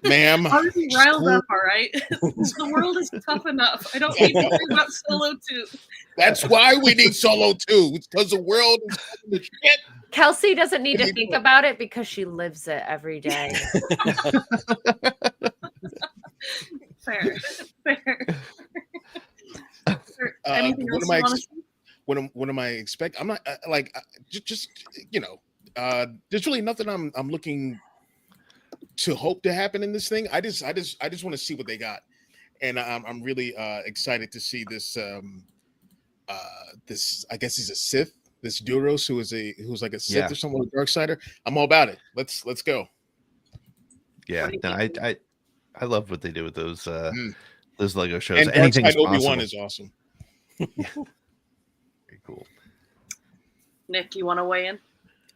ma'am. I'll just be riled up, all right? The world is tough enough. I don't need to worry about Solo 2. That's why we need Solo 2. It's because the world is fucking the shit. Kelsey doesn't need to think about it because she lives it every day. Fair. Anything else you want to see? What am I expect? I'm not just there's really nothing I'm looking to hope to happen in this thing. I just want to see what they got, and I'm really excited to see this. This, I guess he's a Sith. This Duros, who's like a Sith or someone, a Darksider. I'm all about it. Let's go. Yeah, no, I love what they do with those Lego shows. And Anything Obi-Wan is awesome. Very cool. Nick, you want to weigh in?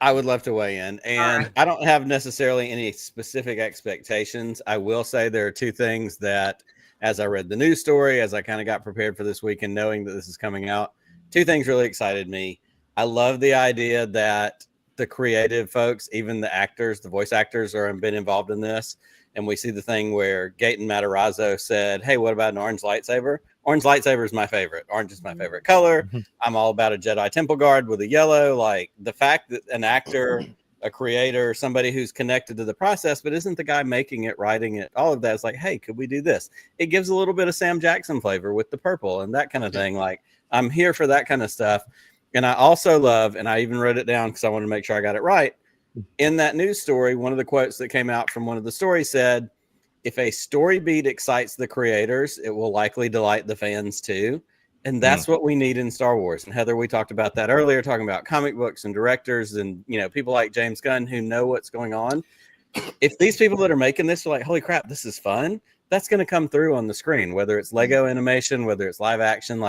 I would love to weigh in, and I don't have necessarily any specific expectations. I will say there are two things that, as I read the news story, as I kind of got prepared for this week and knowing that this is coming out, two things really excited me. I love the idea that the creative folks, even the actors, the voice actors, are been involved in this. And we see the thing where Gaten Matarazzo said, "Hey, what about an orange lightsaber? Orange lightsaber is my favorite. Orange is my favorite color. I'm all about a Jedi Temple Guard with a yellow." Like the fact that an actor, a creator, somebody who's connected to the process, but isn't the guy making it, writing it, all of that is like, hey, could we do this? It gives a little bit of Sam Jackson flavor with the purple and that kind of thing. Like I'm here for that kind of stuff. And I also love, and I even wrote it down because I wanted to make sure I got it right. In that news story, one of the quotes that came out from one of the stories said, if a story beat excites the creators, it will likely delight the fans too. And that's what we need in Star Wars. And Heather, we talked about that earlier, talking about comic books and directors and, people like James Gunn who know what's going on. If these people that are making this are like, holy crap, this is fun, that's going to come through on the screen, whether it's Lego animation, whether it's live action,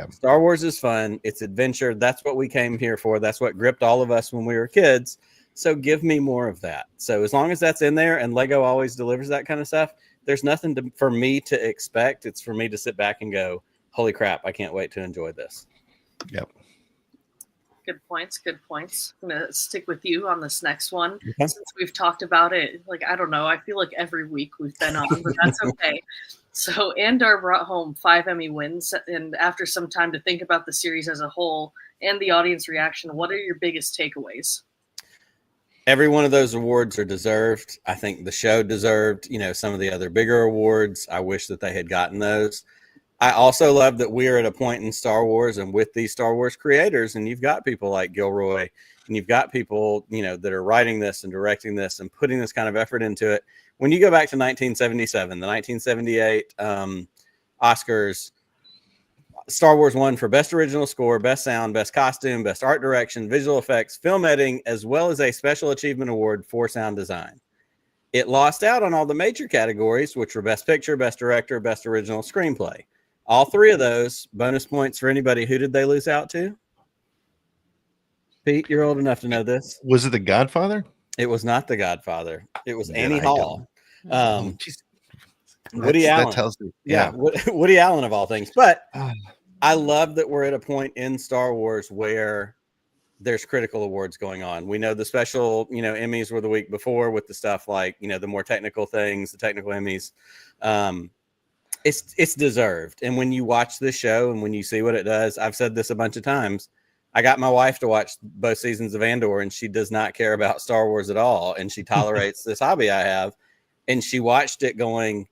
Star Wars is fun. It's adventure. That's what we came here for. That's what gripped all of us when we were kids. So give me more of that. So as long as that's in there and Lego always delivers that kind of stuff, there's nothing for me to expect. It's for me to sit back and go, holy crap, I can't wait to enjoy this. Yep. Good points. I'm going to stick with you on this next one. Since we've talked about it, I don't know. I feel like every week we've been on, but that's okay. So Andor brought home 5 Emmy wins. And after some time to think about the series as a whole and the audience reaction, what are your biggest takeaways? Every one of those awards are deserved. I think the show deserved, some of the other bigger awards. I wish that they had gotten those. I also love that we're at a point in Star Wars and with these Star Wars creators, and you've got people like Gilroy, and you've got people, that are writing this and directing this and putting this kind of effort into it. When you go back to 1977, the 1978 Oscars, Star Wars won for Best Original Score, Best Sound, Best Costume, Best Art Direction, Visual Effects, Film Editing, as well as a Special Achievement Award for Sound Design. It lost out on all the major categories, which were Best Picture, Best Director, Best Original Screenplay. All three of those, bonus points for anybody. Who did they lose out to? Pete, you're old enough to know this. Was it The Godfather? It was not The Godfather. It was Annie Hall. Woody Allen. That tells me. Yeah, Woody Allen of all things. But I love that we're at a point in Star Wars where there's critical awards going on. We know the special, Emmys were the week before with the stuff like, the more technical things, the technical Emmys. It's deserved. And when you watch this show and when you see what it does, I've said this a bunch of times. I got my wife to watch both seasons of Andor, and she does not care about Star Wars at all. And she tolerates this hobby I have. And she watched it going,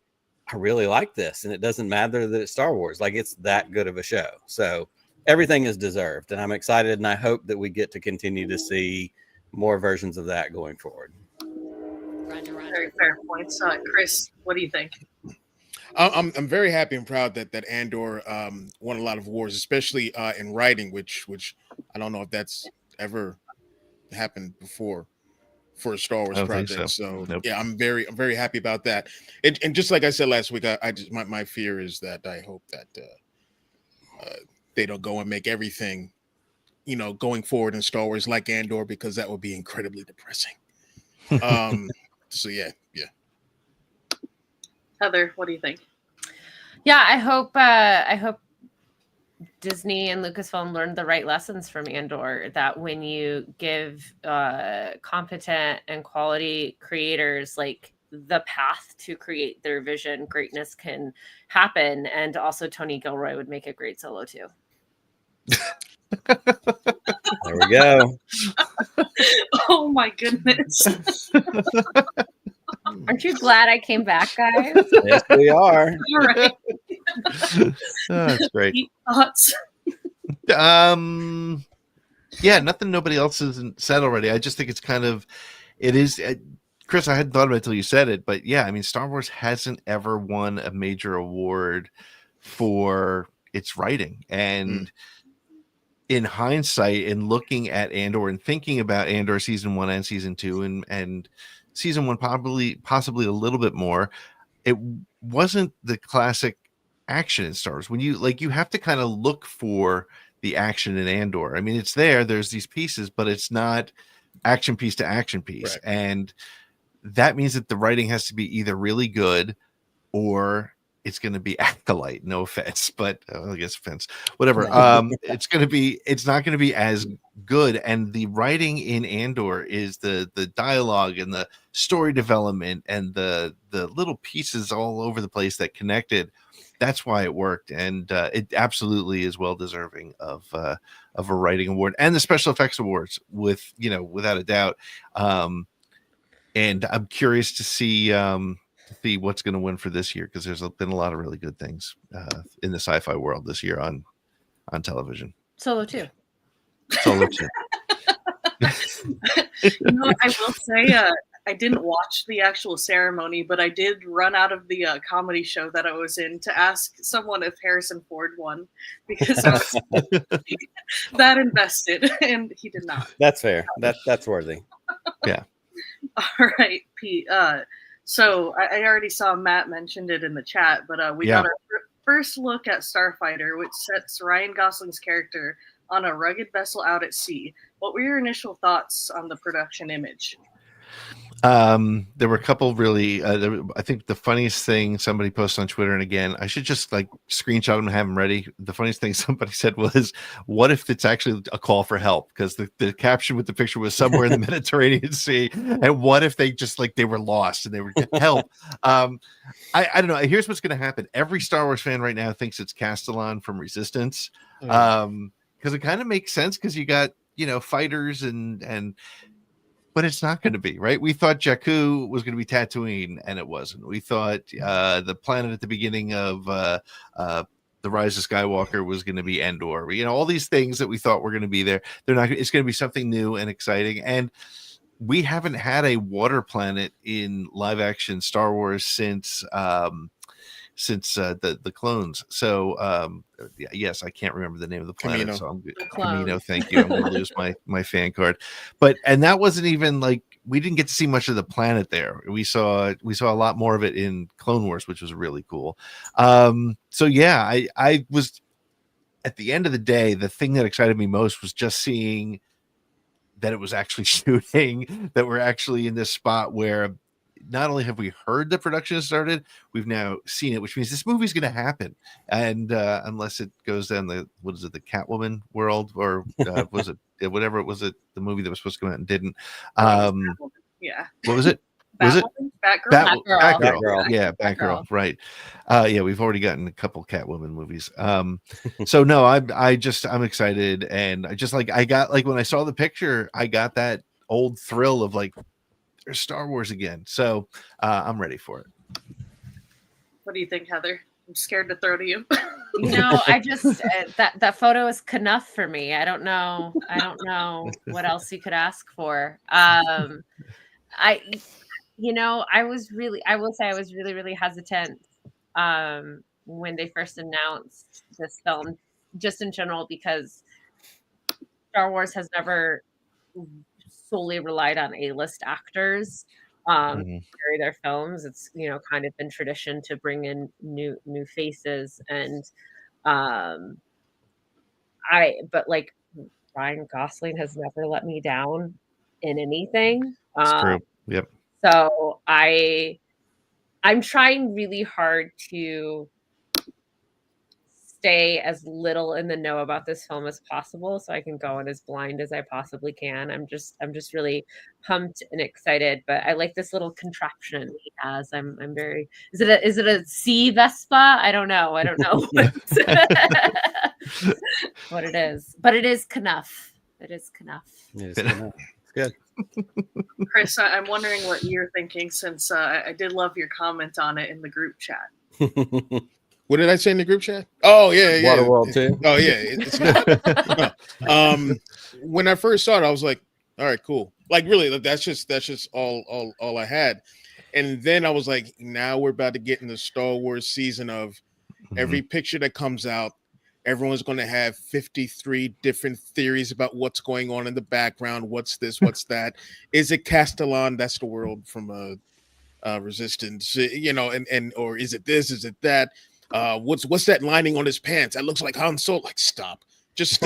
I really like this. And it doesn't matter that it's Star Wars. It's that good of a show. So everything is deserved. And I'm excited. And I hope that we get to continue to see more versions of that going forward. Very fair points. Chris, what do you think? I'm very happy and proud that Andor won a lot of awards, especially in writing, which I don't know if that's ever happened before for a Star Wars project. So nope. Yeah, I'm very happy about that. And just like I said last week, I just my fear is that I hope that they don't go and make everything, going forward in Star Wars like Andor, because that would be incredibly depressing. So yeah. Heather, what do you think? Yeah, I hope Disney and Lucasfilm learned the right lessons from Andor, that when you give competent and quality creators like the path to create their vision, greatness can happen. And also Tony Gilroy would make a great Solo too. There we go. Oh my goodness. Aren't you glad I came back, guys? Yes, we are. All right. That's great. Deep thoughts. Yeah, nothing nobody else hasn't said already. I just think it's kind of, it is, Chris, I hadn't thought about it until you said it, but yeah, I mean, Star Wars hasn't ever won a major award for its writing. And in hindsight, in looking at Andor and thinking about Andor season 1 and season 2 and season 1 possibly a little bit more, it wasn't the classic action in Star Wars. When you have to kind of look for the action in Andor. I mean, it's there's these pieces, but it's not action piece to action piece. Right. And that means that the writing has to be either really good or it's going to be acolyte. No offense, but I guess offense, whatever. It's not going to be as good. And the writing in Andor is the dialogue and the story development and the little pieces all over the place that connected. That's why it worked, and it absolutely is well deserving of a writing award and the special effects awards, without a doubt. And I'm curious to see what's going to win for this year, because there's been a lot of really good things in the sci-fi world this year on television. Solo too. Solo too. I will say, I didn't watch the actual ceremony, but I did run out of the comedy show that I was in to ask someone if Harrison Ford won, because I was that invested, and he did not. That's fair. That's worthy. Yeah. All right, Pete. So I already saw Matt mentioned it in the chat, but we got our first look at Starfighter, which sets Ryan Gosling's character on a rugged vessel out at sea. What were your initial thoughts on the production image? There were a couple really, I think the funniest thing somebody posted on Twitter, and again, I should just screenshot them and have them ready. The funniest thing somebody said was, what if it's actually a call for help? Because the caption with the picture was somewhere in the Mediterranean Sea. And what if they just they were lost and they were help? I don't know. Here's what's going to happen. Every Star Wars fan right now thinks it's Castellan from Resistance. Because it kind of makes sense, because you got, fighters and but it's not going to be, right? We thought Jakku was going to be Tatooine, and it wasn't. We thought the planet at the beginning of The Rise of Skywalker was going to be Endor. All these things that we thought were going to be there. They're not. It's going to be something new and exciting. And we haven't had a water planet in live action Star Wars since the clones. So yes, I can't remember the name of the planet. Camino. So I'm good. Camino, thank you. I'm going to lose my fan card. And that wasn't even we didn't get to see much of the planet there. We saw a lot more of it in Clone Wars, which was really cool. So yeah, I was, at the end of the day, the thing that excited me most was just seeing that it was actually shooting, that we're actually in this spot where not only have we heard the production has started, we've now seen it, which means this movie's going to happen. And unless it goes down the Catwoman world, or was it whatever it was, the movie that was supposed to come out and didn't. Yeah. What was it? Was it Batgirl? Batgirl. Yeah, Batgirl. Right. Yeah, we've already gotten a couple Catwoman movies. So no, I'm excited, and I just I got when I saw the picture, I got that old thrill of there's Star Wars again. So I'm ready for it. What do you think, Heather? I'm scared to throw to you. I just that photo is enough for me. I don't know what else you could ask for. I was really, really hesitant when they first announced this film, just in general, because Star Wars has never solely relied on A-list actors to carry their films. It's kind of been tradition to bring in new faces, and Ryan Gosling has never let me down in anything. That's true. Yep. So I'm trying really hard to stay as little in the know about this film as possible, so I can go in as blind as I possibly can. I'm just really pumped and excited. But I like this little contraption he has. I'm very. Is it a sea Vespa? I don't know what it is, but it is Knuff. It is Knuff. It is Knuff. It's good. Chris, I'm wondering what you're thinking, since I did love your comment on it in the group chat. What did I say in the group chat? Oh yeah. Waterworld too. Oh yeah, it's not. When I first saw it, I was like, all right, cool. Like really, that's just all I had. And then I was like, now we're about to get in the Star Wars season of every picture that comes out. Everyone's going to have 53 different theories about what's going on in the background. What's this? What's that? Is it Castellan? That's the world from Resistance, and or is it this? Is it that? What's that lining on his pants? That looks like Han Solo. Like, stop. Just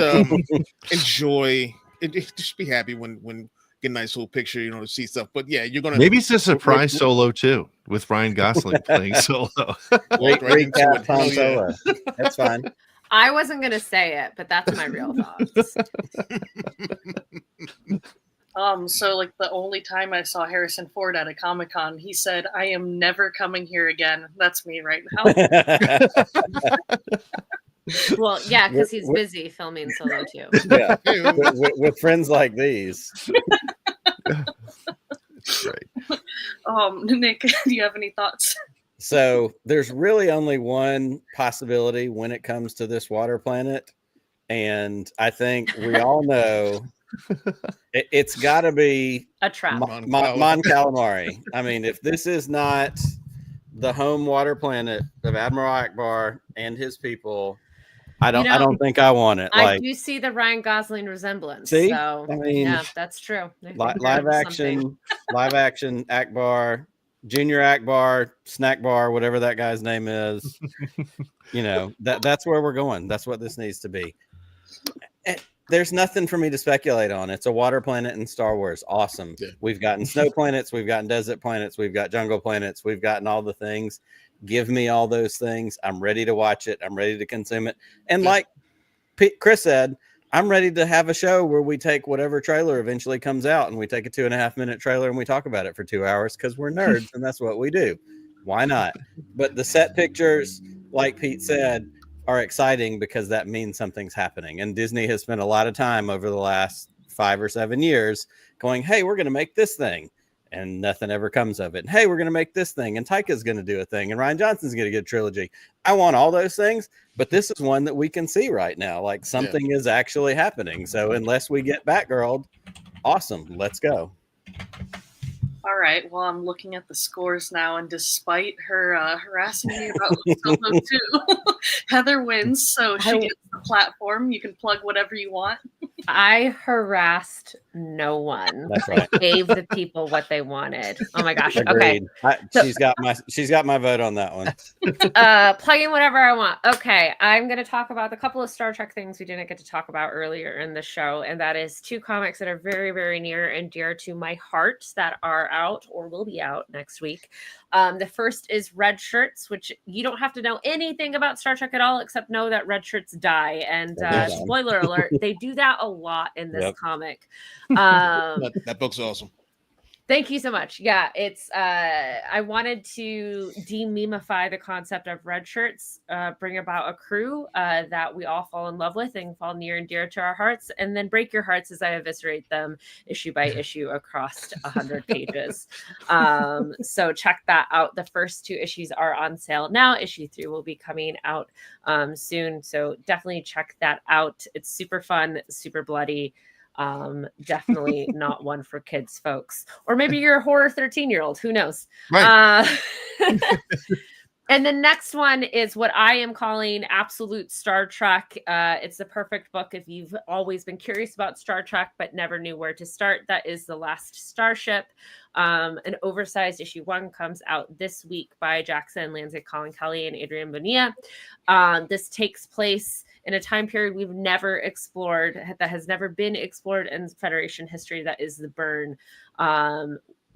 enjoy. Just be happy when get a nice little picture, to see stuff. But yeah, you're gonna maybe it's a surprise solo too with Ryan Gosling playing solo. Recap Han Solo. That's fine. I wasn't going to say it, but that's my real thoughts. So like the only time I saw Harrison Ford at a Comic-Con, he said, "I am never coming here again." That's me right now. Well, yeah, because he's busy filming Solo too. Yeah, with friends like these. Right. Nick, do you have any thoughts? So there's really only one possibility when it comes to this water planet. And I think we all know it's got to be a trap. Mon Calamari. I mean, if this is not the home water planet of Admiral Akbar and his people, I don't think I want it. I do see the Ryan Gosling resemblance. See? So, I mean, yeah, that's true. Live action Akbar. Junior Akbar, Snack Bar, whatever that guy's name is, that's where we're going. That's what this needs to be. And there's nothing for me to speculate on. It's a water planet in Star Wars. Awesome. Yeah. We've gotten snow planets. We've gotten desert planets. We've got jungle planets. We've gotten all the things. Give me all those things. I'm ready to watch it. I'm ready to consume it. And like Chris said, I'm ready to have a show where we take whatever trailer eventually comes out and we take a 2.5-minute trailer and we talk about it for 2 hours because we're nerds and that's what we do. Why not? But the set pictures, like Pete said, are exciting because that means something's happening. And Disney has spent a lot of time over the last 5 or 7 years going, hey, we're going to make this thing. And nothing ever comes of it. And, hey, we're going to make this thing. And Taika's going to do a thing. And Ryan Johnson's going to get a trilogy. I want all those things. But this is one that we can see right now. Like something is actually happening. So unless we get Batgirl, awesome. Let's go. All right. Well, I'm looking at the scores now. And despite her harassing me about Solo 2, Heather wins. So she gets the platform. You can plug whatever you want. I harassed no one. That's right. I gave the people what they wanted. Oh my gosh. Agreed. Okay. She's got my vote on that one. Plug in whatever I want. Okay. I'm going to talk about the couple of Star Trek things we didn't get to talk about earlier in the show. And that is 2 comics that are very, very near and dear to my heart that are out or will be out next week. The first is Red Shirts, which you don't have to know anything about Star Trek at all, except know that red shirts die. And spoiler alert, they do that a lot in this comic. That book's awesome. Thank you so much. Yeah, it's I wanted to dememify the concept of red shirts, bring about a crew that we all fall in love with and fall near and dear to our hearts, and then break your hearts as I eviscerate them issue by issue across 100 pages. So check that out. The first 2 issues are on sale now. Issue 3 will be coming out soon. So definitely check that out. It's super fun, super bloody. Definitely not one for kids, folks. Or maybe you're a horror 13-year-old. Who knows? Right. And the next one is what I am calling Absolute Star Trek. It's the perfect book if you've always been curious about Star Trek but never knew where to start. That is The Last Starship. An oversized issue 1 comes out this week by Jackson Lanzig, Colin Kelly, and Adrian Bonilla. This takes place in a time period we've never explored, that has never been explored in Federation history. That is the Burn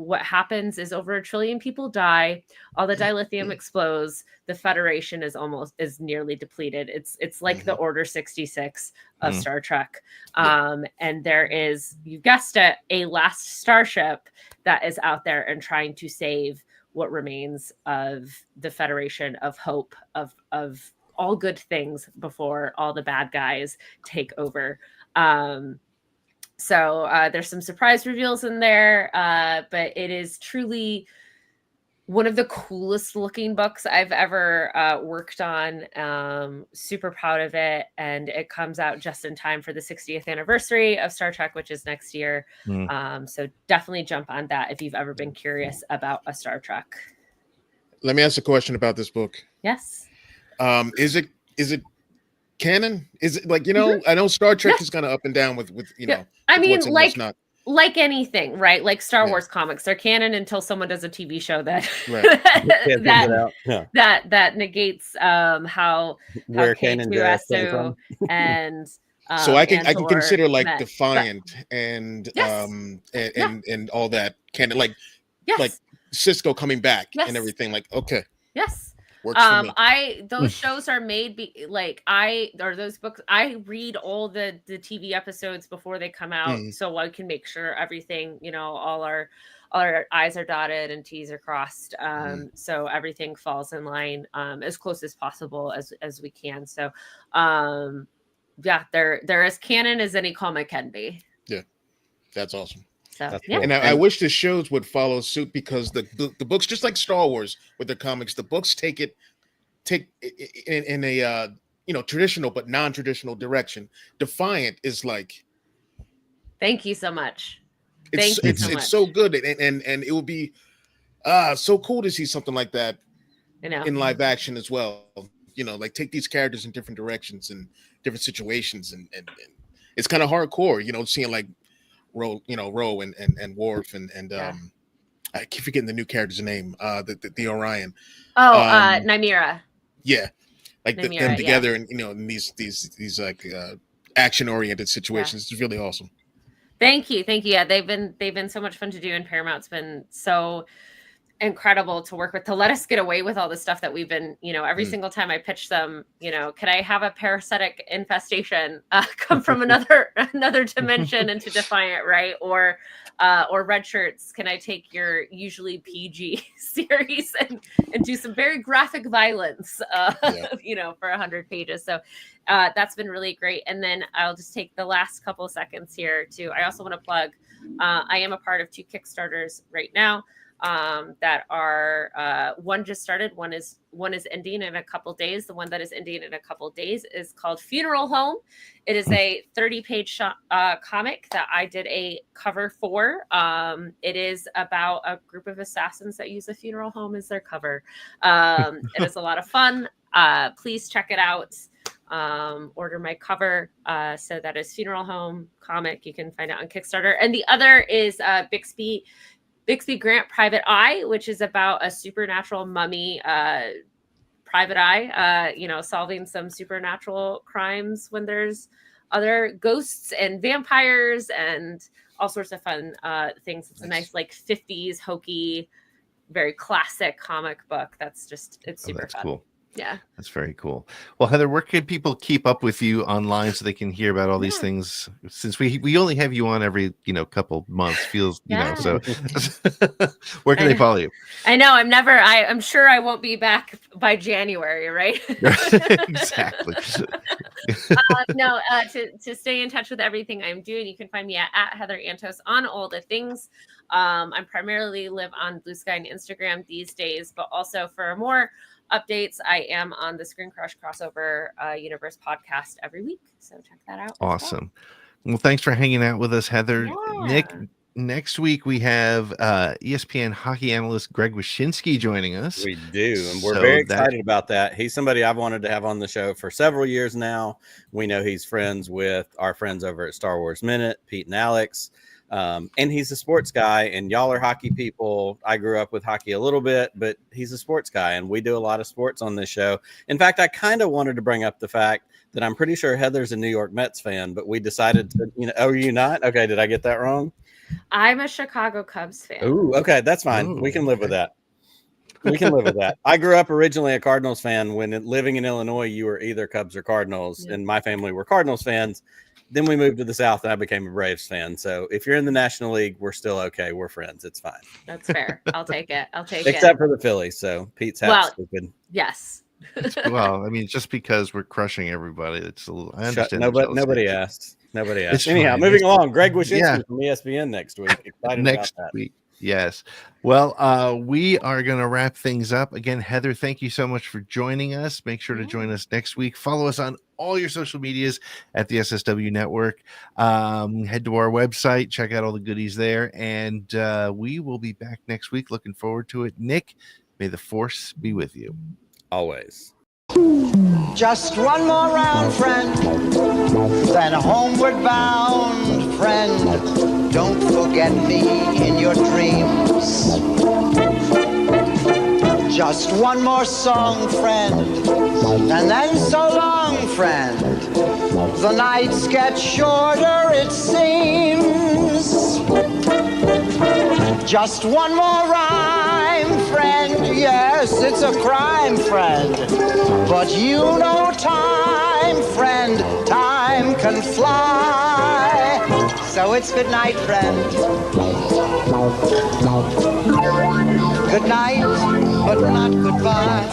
what happens is over 1 trillion people die, all the dilithium explodes, the Federation is nearly depleted. It's like the Order 66 of Star Trek. And there is, you guessed it, a last starship that is out there and trying to save what remains of the Federation, of hope, of all good things before all the bad guys take over. So there's some surprise reveals in there, but it is truly one of the coolest looking books I've ever worked on. Super proud of it. And it comes out just in time for the 60th anniversary of Star Trek, which is next year. So definitely jump on that if you've ever been curious about a Star Trek. Let me ask a question about this book. Yes. Is it canon? Is it like, I know Star Trek is kind of up and down with know. I mean, what's in, what's not. Like anything, right? Like Star Wars comics, they're canon until someone does a TV show that that negates how where Kanan Jarrus came from. And so I can consider like met. Defiant and and all that canon, like Cisco coming back and everything. Like, okay, works for me. Those shows are made those books. I read all the TV episodes before they come out, so I can make sure everything, all our I's are dotted and T's are crossed. So everything falls in line as close as possible as we can. So they're as canon as any comic can be. Yeah, that's awesome. So, and I wish the shows would follow suit, because the books, just like Star Wars with their comics, the books take it in a traditional but non-traditional direction. Defiant is like, thank you so much. It's so good, and it will be so cool to see something like that in live action as well. Like take these characters in different directions and different situations, and it's kind of hardcore. Seeing like Ro and Worf and I keep forgetting the new character's name, the Orion. Nymeria. Yeah, like Nymeria, them together, and in these like action oriented situations. It's really awesome. Thank you. Yeah, they've been so much fun to do, and Paramount's been so incredible to work with, to let us get away with all the stuff that we've been, every single time I pitch them, can I have a parasitic infestation come from another dimension into Defiant, right? Or Red Shirts, can I take your usually PG series and do some very graphic violence, for 100 pages. So that's been really great. And then I'll just take the last couple of seconds here I also want to plug, I am a part of 2 Kickstarters right now. That are one just started, one is ending in a couple days. The one that is ending in a couple days is called Funeral Home. It is a 30-page comic that I did a cover for. It is about a group of assassins that use a funeral home as their cover. It is a lot of fun. Please check it out. Order my cover. So that is Funeral Home comic. You can find it on Kickstarter. And the other is Bixby Grant Private Eye, which is about a supernatural mummy private eye, solving some supernatural crimes when there's other ghosts and vampires and all sorts of fun things. It's a nice 50s hokey, very classic comic book. It's super fun. Cool. Yeah, that's very cool. Well, Heather, where can people keep up with you online so they can hear about all these things? Since we only have you on every couple months, feels so. Where can they follow you? I know I'm sure I won't be back by January, right? Exactly. To stay in touch with everything I'm doing, you can find me at Heather Antos on all the things. I primarily live on Blue Sky and Instagram these days, but also for more updates, I am on the Screen Crush Crossover Universe podcast every week. So check that out. Awesome. Well, thanks for hanging out with us, Heather. Yeah. Nick, next week we have ESPN hockey analyst Greg Wyshynski joining us. We do, and we're very excited about that. He's somebody I've wanted to have on the show for several years now. We know he's friends with our friends over at Star Wars Minute, Pete and Alex. And he's a sports guy, and y'all are hockey people. I grew up with hockey a little bit, but he's a sports guy, and we do a lot of sports on this show. In fact, I kind of wanted to bring up the fact that I'm pretty sure Heather's a New York Mets fan, but we decided to, oh, are you not? Okay, did I get that wrong? I'm a Chicago Cubs fan. Ooh, okay, that's fine. Ooh, We can live with okay. that. We can live with that. I grew up originally a Cardinals fan. When living in Illinois, you were either Cubs or Cardinals, and my family were Cardinals fans. Then we moved to the South, and I became a Braves fan. So if you're in the National League, we're still okay. We're friends. It's fine. That's fair. I'll take it. I'll take it. Except for the Phillies. So Pete's hat's stupid. Yes. Well, I mean, just because we're crushing everybody, it's a little. I understand. Nobody asked. Nobody asked. It's Anyhow, fine. moving along. Greg Wyshynski Yeah. from ESPN next week. Excited Next about that. week. Yes. Well, we are going to wrap things up. Again, Heather, thank you so much for joining us. Make sure to join us next week. Follow us on all your social medias at the SSW Network. Head to our website, check out all the goodies there, and we will be back next week. Looking forward to it. Nick, may the force be with you. Always. Just one more round, friend, then homeward bound, friend. Don't forget me in your dreams. Just one more song, friend, and then so long, friend. The nights get shorter, it seems. Just one more rhyme, friend. Yes, it's a crime, friend. But you know time, friend. Time can fly. So it's good night, friend. Good night, but not goodbye.